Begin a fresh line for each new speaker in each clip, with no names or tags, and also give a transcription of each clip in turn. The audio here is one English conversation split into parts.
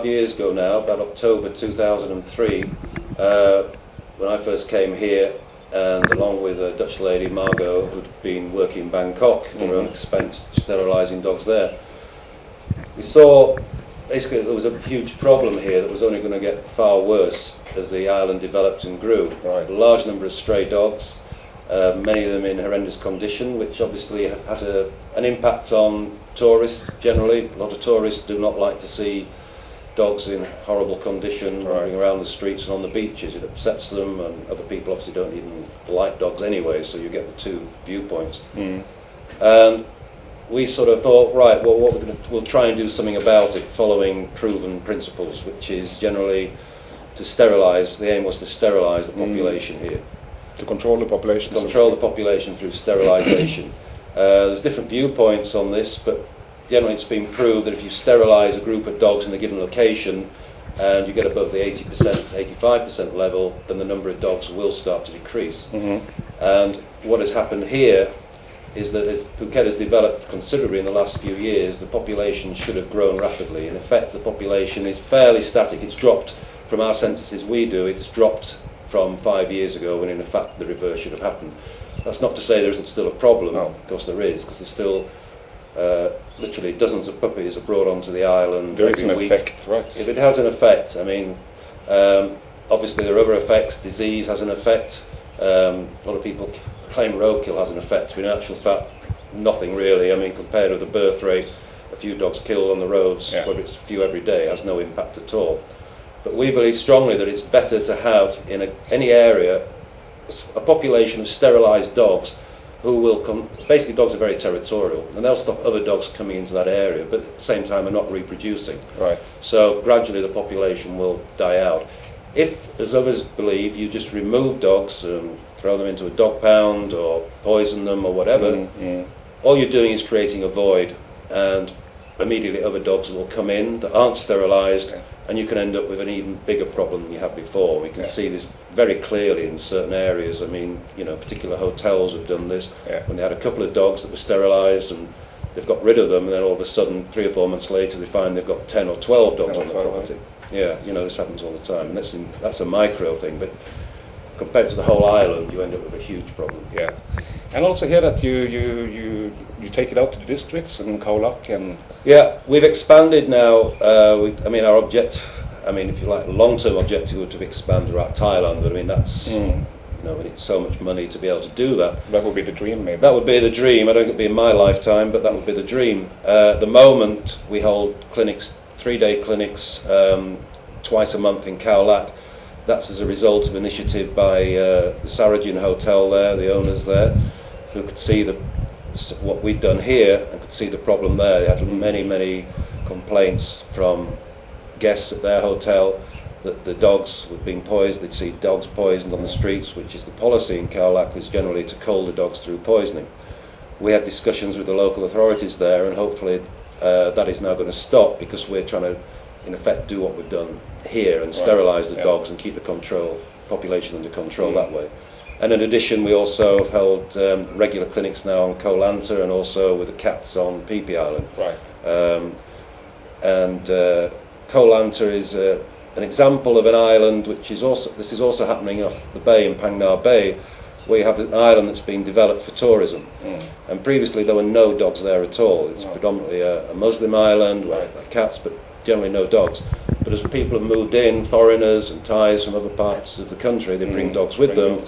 Years ago now, about October 2003, when I first came here, and along with a Dutch lady, Margot, who'd been working in Bangkok at her own expense, sterilising dogs there, we saw basically there was a huge problem here that was only going to get far worse as the island developed and grew.
Right.
A large number of stray dogs, many of them in horrendous condition, which obviously has an impact on tourists generally. A lot of tourists do not like to see dogs in horrible condition running around the streets and on the beaches. It upsets them, and other people obviously don't even like dogs anyway, so you get the two viewpoints. And we sort of thought, right, well, we'll try and do something about it following proven principles, which is generally to sterilise. The aim was to sterilise the population here.
To control the population?
Control the population through sterilisation. There's different viewpoints on this, but generally it's been proved that if you sterilise a group of dogs in a given location and you get above the 80%, 85% level, then the number of dogs will start to decrease. And what has happened here is that as Phuket has developed considerably in the last few years, the population should have grown rapidly. In effect, the population is fairly static. It's dropped from our censuses we do, it's dropped from 5 years ago, when in fact the reverse should have happened. That's not to say there isn't still a problem.
No.
Of course there is, because there's still literally dozens of puppies are brought onto the island
there is
every
an
week.
effect, right?
If it has an effect, I mean, obviously there are other effects. Disease has an effect. A lot of people claim roadkill has an effect, but in actual fact, nothing really. I mean, compared with the birth rate, a few dogs killed on the roads, whether it's a few every day, has no impact at all. But we believe strongly that it's better to have in any area a population of sterilised dogs who will come. Basically, dogs are very territorial, and they'll stop other dogs coming into that area, but at the same time are not reproducing.
Right.
So gradually the population will die out. If, as others believe, you just remove dogs and throw them into a dog pound or poison them or whatever, all you're doing is creating a void, and immediately other dogs will come in that aren't sterilised and you can end up with an even bigger problem than you had before. We can see this very clearly in certain areas. I mean, you know, particular hotels have done this when they had a couple of dogs that were sterilised and they've got rid of them, and then all of a sudden 3 or 4 months later they find they've got 10 or 12 dogs on the property. Yeah, you know, this happens all the time, and that's a micro thing, but compared to the whole island you end up with a huge problem.
Yeah. And also hear that you take it out to the districts in Khao Lak and...
Yeah, we've expanded now. I mean, our if you like, a long-term objective would to expand throughout Thailand, but I mean, that's, you know, we need so much money to be able to do that.
That would be the dream, maybe.
That would be the dream. I don't think it'd be in my lifetime, but that would be the dream. At the moment, we hold clinics, 3-day clinics, twice a month in Khao Lak. That's as a result of initiative by the Sarajin Hotel there, the owners there, who could see what we'd done here and could see the problem there. They had many complaints from guests at their hotel that the dogs were being poisoned. They'd see dogs poisoned on the streets, which is the policy in Khao Lak, is generally to cull the dogs through poisoning. We had discussions with the local authorities there, and hopefully that is now going to stop, because we're trying to, in effect, do what we've done here and sterilise the dogs and keep the population under control that way. And in addition, we also have held regular clinics now on Koh Lanta and also with the cats on Phi Phi Island.
Right.
Koh Lanta is an example of an island which is also happening off the bay in Phang Nga Bay, where you have an island that's been developed for tourism. And previously there were no dogs there at all. It's predominantly a Muslim island with cats, but generally no dogs. But as people have moved in, foreigners and Thais from other parts of the country, they bring dogs with them.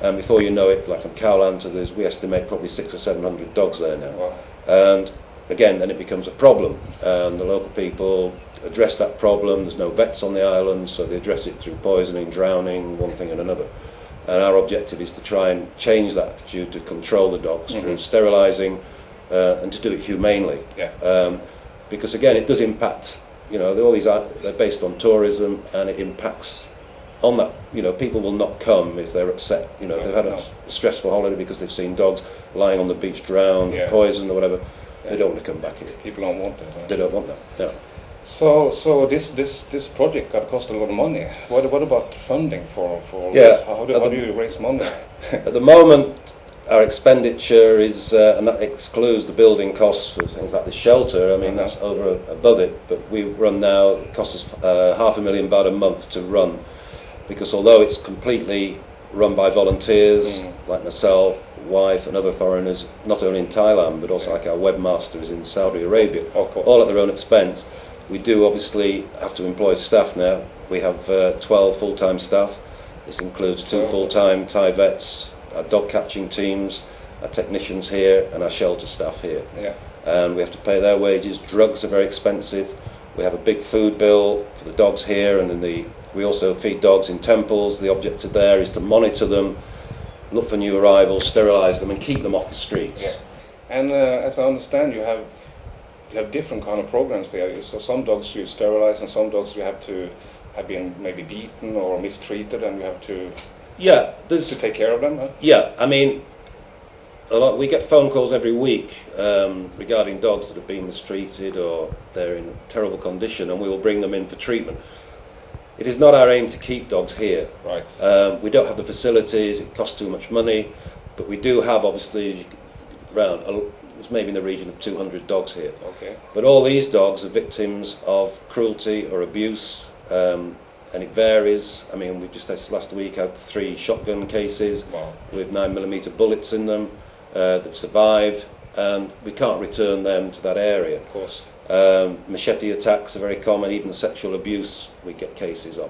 And before you know it, like on Koh Lanta, we estimate probably 600 or 700 dogs there now.
Wow.
And again, then it becomes a problem. And the local people address that problem. There's no vets on the island, so they address it through poisoning, drowning, one thing and another. And our objective is to try and change that attitude, to control the dogs through sterilising and to do it humanely. Because again, it does impact, you know, they're based on tourism, and it impacts on that. You know, people will not come if they're upset. You know, they've had a stressful holiday because they've seen dogs lying on the beach drowned, poisoned or whatever. They don't want to come back here.
People don't want that. Right?
They don't want that. No.
So this project got cost a lot of money. What about funding for this? How do you raise money?
At the moment, our expenditure is, and that excludes the building costs for things like the shelter. I mean, that's above it. But we run now. It costs us $500,000 baht a month to run, because although it's completely run by volunteers like myself, wife and other foreigners, not only in Thailand but also like our webmaster is in Saudi Arabia, all at their own expense. We do obviously have to employ staff now. We have 12 full-time staff. This includes 2 full-time Thai vets, our dog catching teams, our technicians here and our shelter staff here. And we have to pay their wages. Drugs are very expensive. We have a big food bill for the dogs here, and we also feed dogs in temples. The objective there is to monitor them, look for new arrivals, sterilise them and keep them off the streets.
And as I understand, you have different kind of programs here. So some dogs you sterilise, and some dogs you have been maybe beaten or mistreated, and you have to take care of them. Huh?
Yeah, I mean, we get phone calls every week regarding dogs that have been mistreated or they're in terrible condition, and we will bring them in for treatment. It is not our aim to keep dogs here.
Right.
We don't have the facilities. It costs too much money, but we do have obviously around. It's maybe in the region of 200 dogs here.
Okay.
But all these dogs are victims of cruelty or abuse, and it varies. I mean, we just last week had 3 shotgun cases with 9mm bullets in them. They've survived, and we can't return them to that area.
Of course.
Machete attacks are very common, even sexual abuse we get cases of.